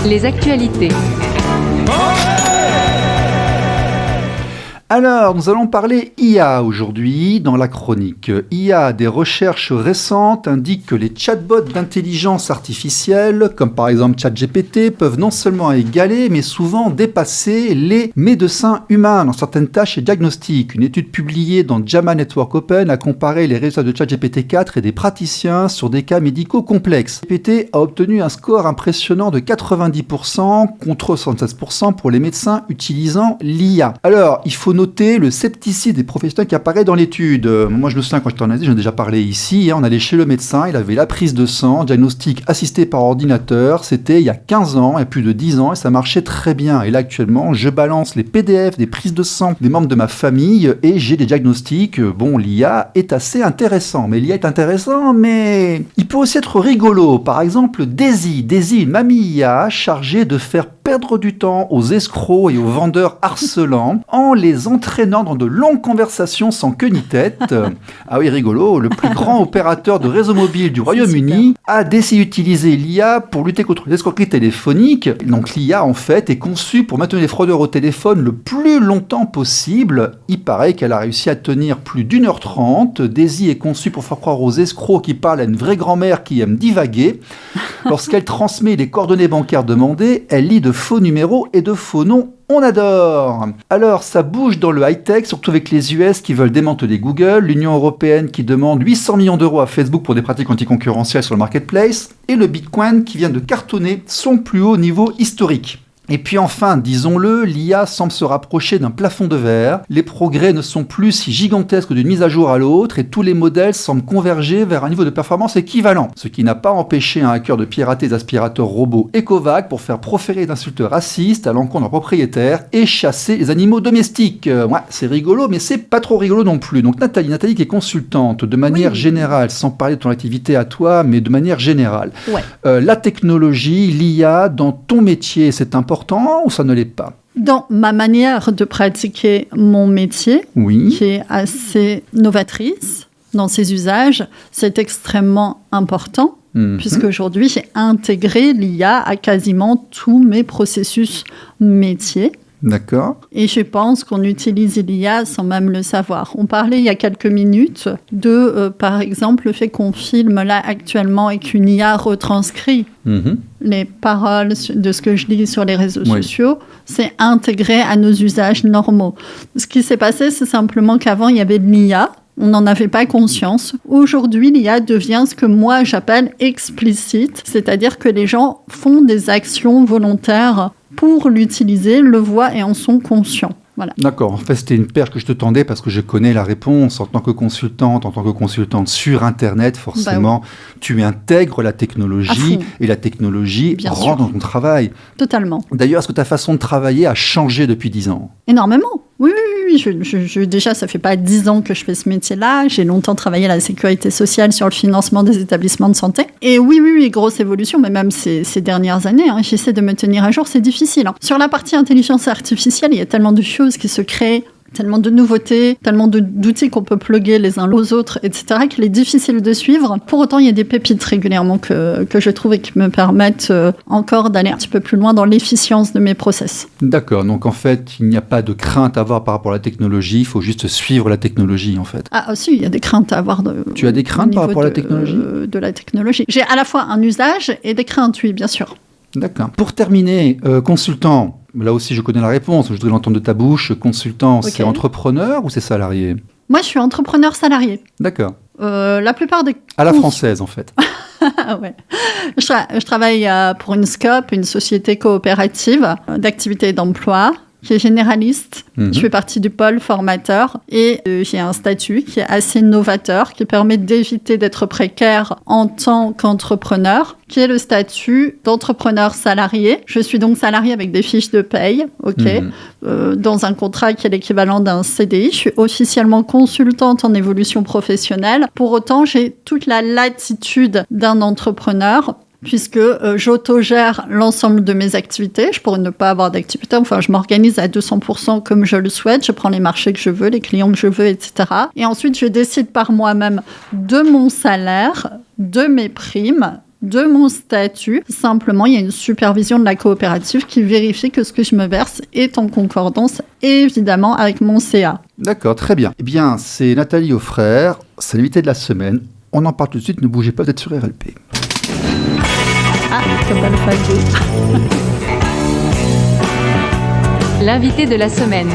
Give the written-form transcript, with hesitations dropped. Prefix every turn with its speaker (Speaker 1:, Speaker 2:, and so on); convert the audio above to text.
Speaker 1: Les actualités.
Speaker 2: Alors, nous allons parler IA aujourd'hui dans la chronique. IA, des recherches récentes indiquent que les chatbots d'intelligence artificielle, comme par exemple ChatGPT, peuvent non seulement égaler, mais souvent dépasser les médecins humains dans certaines tâches et diagnostics. Une étude publiée dans JAMA Network Open a comparé les résultats de ChatGPT 4 et des praticiens sur des cas médicaux complexes. GPT a obtenu un score impressionnant de 90% contre 76% pour les médecins utilisant l'IA. Alors, il faut noter le scepticisme des professionnels qui apparaît dans l'étude. Moi, je me souviens quand j'étais en Asie, j'en ai déjà parlé ici, on allait chez le médecin, il avait la prise de sang, diagnostic assisté par ordinateur, c'était il y a 15 ans, il y a plus de 10 ans, et ça marchait très bien. Et là, actuellement, je balance les PDF des prises de sang des membres de ma famille, et j'ai des diagnostics. Bon, l'IA est assez intéressant, mais l'IA est intéressant, mais il peut aussi être rigolo. Par exemple, Daisy, une mamie IA chargée de faire perdre du temps aux escrocs et aux vendeurs harcelants en les entraînant dans de longues conversations sans queue ni tête. Ah oui, rigolo, le plus grand opérateur de réseau mobile du Royaume-Uni a décidé d'utiliser l'IA pour lutter contre les escroqueries téléphoniques. Donc l'IA, en fait, est conçue pour maintenir les fraudeurs au téléphone le plus longtemps possible. Il paraît qu'elle a réussi à tenir plus d'1h30. Daisy est conçue pour faire croire aux escrocs qui parlent à une vraie grand-mère qui aime divaguer. Lorsqu'elle transmet les coordonnées bancaires demandées, elle lit de faux numéros et de faux noms. On adore. Alors, ça bouge dans le high-tech, surtout avec les US qui veulent démanteler Google, l'Union européenne qui demande 800 millions d'euros à Facebook pour des pratiques anticoncurrentielles sur le marketplace, et le Bitcoin qui vient de cartonner son plus haut niveau historique. Et puis enfin, disons-le, l'IA semble se rapprocher d'un plafond de verre. Les progrès ne sont plus si gigantesques d'une mise à jour à l'autre et tous les modèles semblent converger vers un niveau de performance équivalent. Ce qui n'a pas empêché un hacker de pirater des aspirateurs robots Ecovac pour faire proférer d'insultes racistes à l'encontre d'un propriétaire et chasser les animaux domestiques. Ouais, c'est rigolo, mais c'est pas trop rigolo non plus. Donc Nathalie qui est consultante, de manière générale, sans parler de ton activité à toi, mais de manière générale. Ouais. La technologie, l'IA, dans ton métier, c'est important ou ça ne l'est pas ?
Speaker 3: Dans ma manière de pratiquer mon métier, qui est assez novatrice dans ses usages, c'est extrêmement important, puisque aujourd'hui, j'ai intégré l'IA à quasiment tous mes processus métiers.
Speaker 2: D'accord.
Speaker 3: Et je pense qu'on utilise l'IA sans même le savoir. On parlait il y a quelques minutes de, par exemple, le fait qu'on filme là actuellement et qu'une IA retranscrit les paroles de ce que je lis sur les réseaux sociaux. C'est intégré à nos usages normaux. Ce qui s'est passé, c'est simplement qu'avant, il y avait de l'IA. On n'en avait pas conscience. Aujourd'hui, l'IA devient ce que moi j'appelle explicite, c'est-à-dire que les gens font des actions volontaires pour l'utiliser, le voient et en sont conscients. Voilà.
Speaker 2: D'accord. En fait, c'était une perche que je te tendais parce que je connais la réponse. En tant que consultante sur Internet, forcément, tu intègres la technologie et la technologie rentre dans ton travail.
Speaker 3: Totalement.
Speaker 2: D'ailleurs, est-ce que ta façon de travailler a changé depuis 10 ans ?
Speaker 3: Énormément. Oui. Déjà, ça fait pas 10 ans que je fais ce métier-là. J'ai longtemps travaillé à la sécurité sociale sur le financement des établissements de santé. Et oui, grosse évolution, mais même ces dernières années, j'essaie de me tenir à jour, c'est difficile. Sur la partie intelligence artificielle, il y a tellement de choses qui se créent, tellement de nouveautés, tellement d'outils qu'on peut plugger les uns aux autres, etc., qu'il est difficile de suivre. Pour autant, il y a des pépites régulièrement que je trouve et qui me permettent encore d'aller un petit peu plus loin dans l'efficience de mes process.
Speaker 2: D'accord, donc en fait, il n'y a pas de crainte à avoir par rapport à la technologie, il faut juste suivre la technologie en fait.
Speaker 3: Ah si, il y a des craintes à avoir.
Speaker 2: Tu as des craintes par rapport à la technologie ?
Speaker 3: De la technologie. J'ai à la fois un usage et des craintes, oui, bien sûr.
Speaker 2: D'accord. Pour terminer, consultant, là aussi je connais la réponse, je voudrais l'entendre de ta bouche. Consultant, c'est entrepreneur ou c'est salarié ?
Speaker 3: Moi, je suis entrepreneur salarié.
Speaker 2: D'accord.
Speaker 3: La plupart des...
Speaker 2: À la française, en fait.
Speaker 3: Ouais. Je travaille pour une SCOP, une société coopérative d'activité et d'emploi, qui est généraliste. Je fais partie du pôle formateur et j'ai un statut qui est assez novateur, qui permet d'éviter d'être précaire en tant qu'entrepreneur, qui est le statut d'entrepreneur salarié. Je suis donc salarié avec des fiches de paye, dans un contrat qui est l'équivalent d'un CDI. Je suis officiellement consultante en évolution professionnelle. Pour autant, j'ai toute la latitude d'un entrepreneur, puisque j'autogère l'ensemble de mes activités. Je pourrais ne pas avoir d'activité. Enfin, je m'organise à 200% comme je le souhaite. Je prends les marchés que je veux, les clients que je veux, etc. Et ensuite, je décide par moi-même de mon salaire, de mes primes, de mon statut. Simplement, il y a une supervision de la coopérative qui vérifie que ce que je me verse est en concordance, évidemment, avec mon CA.
Speaker 2: D'accord, très bien. Eh bien, c'est Nathalie Auffrère, c'est l'invité de la semaine. On en parle tout de suite, ne bougez pas, vous êtes sur RLP.
Speaker 3: Ah, comme pas le Fabio.
Speaker 1: L'invité de la semaine.